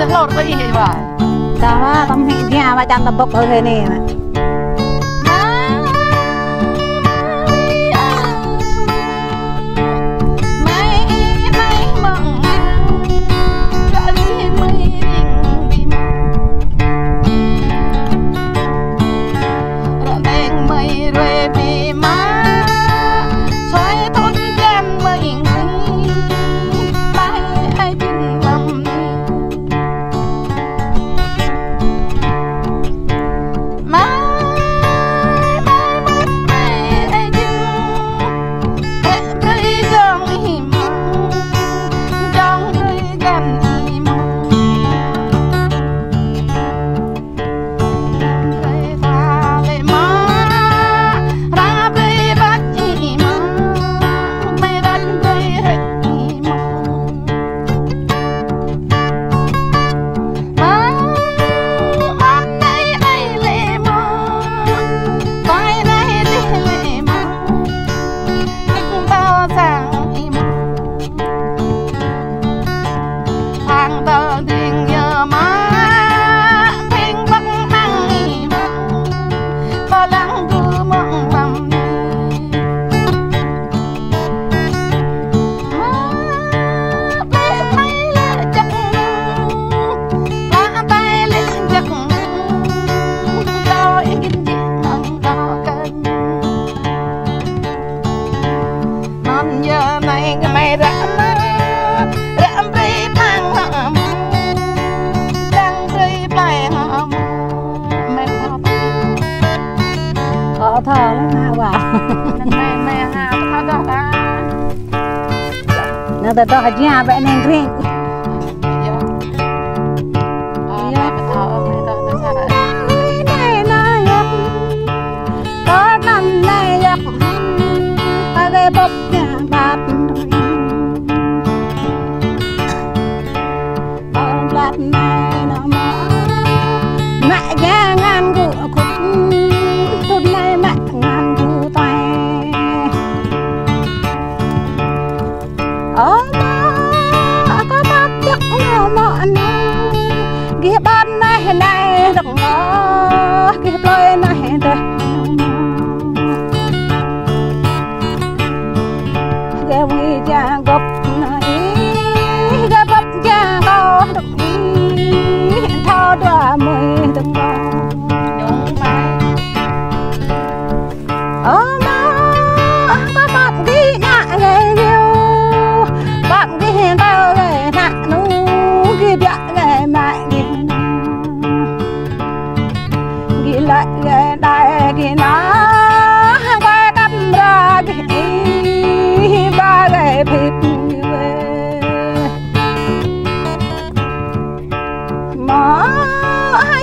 Lột cái gì vậy? Đó, tâm hiện nhà mà chẳng tập bốc ở thế này mà. Thờ lắm hả bà? Mẹ hà thao đó à? Nó tự đó nhà vậy nên riêng. Có năm nay giặc ta gây bốc nhà bát con bát này nó mở mẹ ra ngàn của khúc тут này mẹ ngàn thu tay ở đó có bát chắc nào mọn kia ban này này đừng ngó kia lời này đây cái quy cha gấp này cái bắp cha có đừng đi thao đọa mười đừng ngó có bạn đi nạ ghê yêu bạn đi hiện tao ghê nạ nụ ghi bạ ghê mãi ghi lại ghê đại ghi nó quay cắm ra ghi ba ghê thịt về mà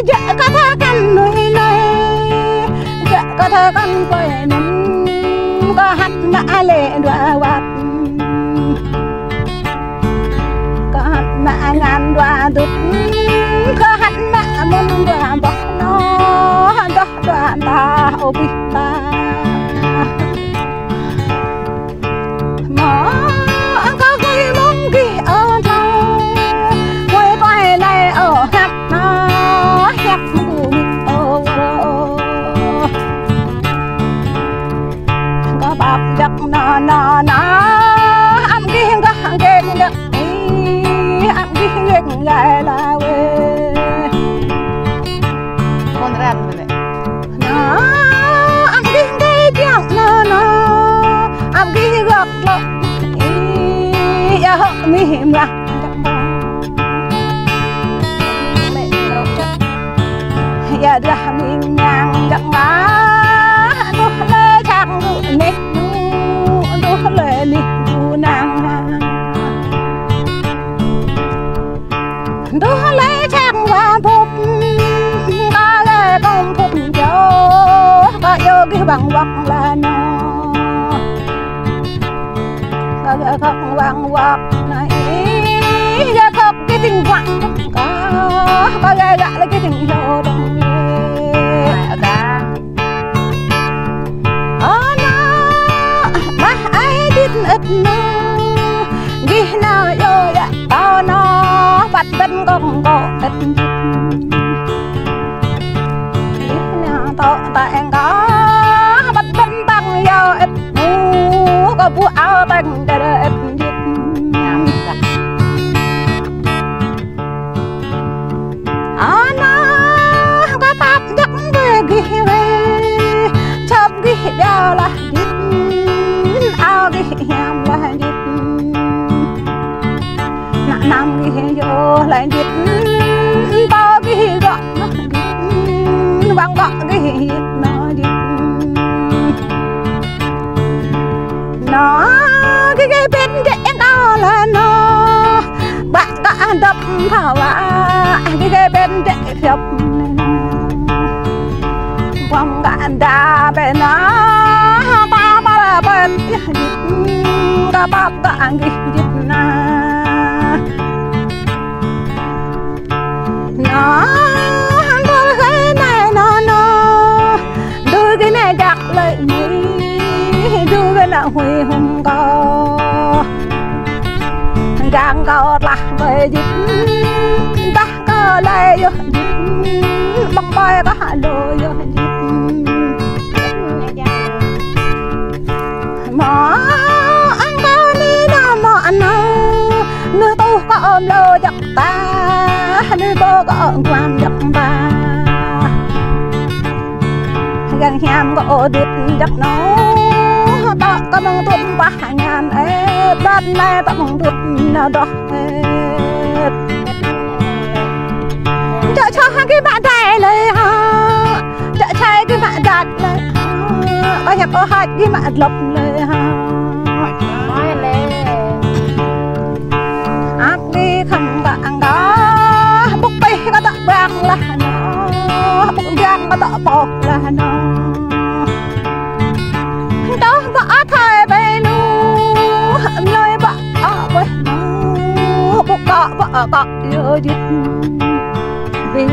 dạ có thơ căn nuôi này dạ có thơ căn quay nấm có hát mã lệ đoạ quạt có hát mã ngàn đoạ đứt có hát mã môn đoạ bọc nó đó đoạ ta ô bì ta mà có vui mong ghi ở đâu quay quay này ở hát nó hát mù ô bắp giặc nó ăn kia găng ghen gật ăn kia ghen gài là quê con ran rồi đấy nó ăn kia gay giặc nó ăn kia gật nó ya mi hiểm ra ya ra mi nhang giặc má nó lê chàng nè lệ li du nàng đứa lấy trang và phục ta lệ công phục cho ta yêu cái bằng hoặc là nó ta lệ không bằng hoặc này ra khóc cái tình quặng có ta lệ gạ lấy cái tình yêu đồng nghề ta ít ghi nào yo ya tao nó bắt tân công cổ là dít ao cái hiểm là dít nằm cái vô là dít bao cái gọ nó dít băng gọ cái hít nó dít nó cái bên trên đó là nó bạn đã đập thảo à cái bên trên đập quăng đạn đà bên nó ba ba là bên ta ba ta dịch na nó đôi cái này nó đôi cái này đặt lại mấy đôi cái nào huy hùng co gang co là về dịch ta co lại vô băng bay có hạ lôi vô mỏ ăn cao ni nó mỏ nó nơi tôi có ôm lô dập ta nơi tôi có quan dập ta gần nhàm có đứt dập nó ta có mong tuôn ba ngàn ép bên này ta mong tuôn nào đó chợ cho hai cái bạn traiเลยฮะchợ trai cái bạn đặtเลยcó nhà có hai cái bạn lộcเลยฮะnói lên ác đi không bạn đó bốc bay có tạ bạc là nó bốc giang có tạ bọc là nó đó vợ thầy bên nu nơi vợ ở bên nu bốc cọ vợ cọ vô dịch vì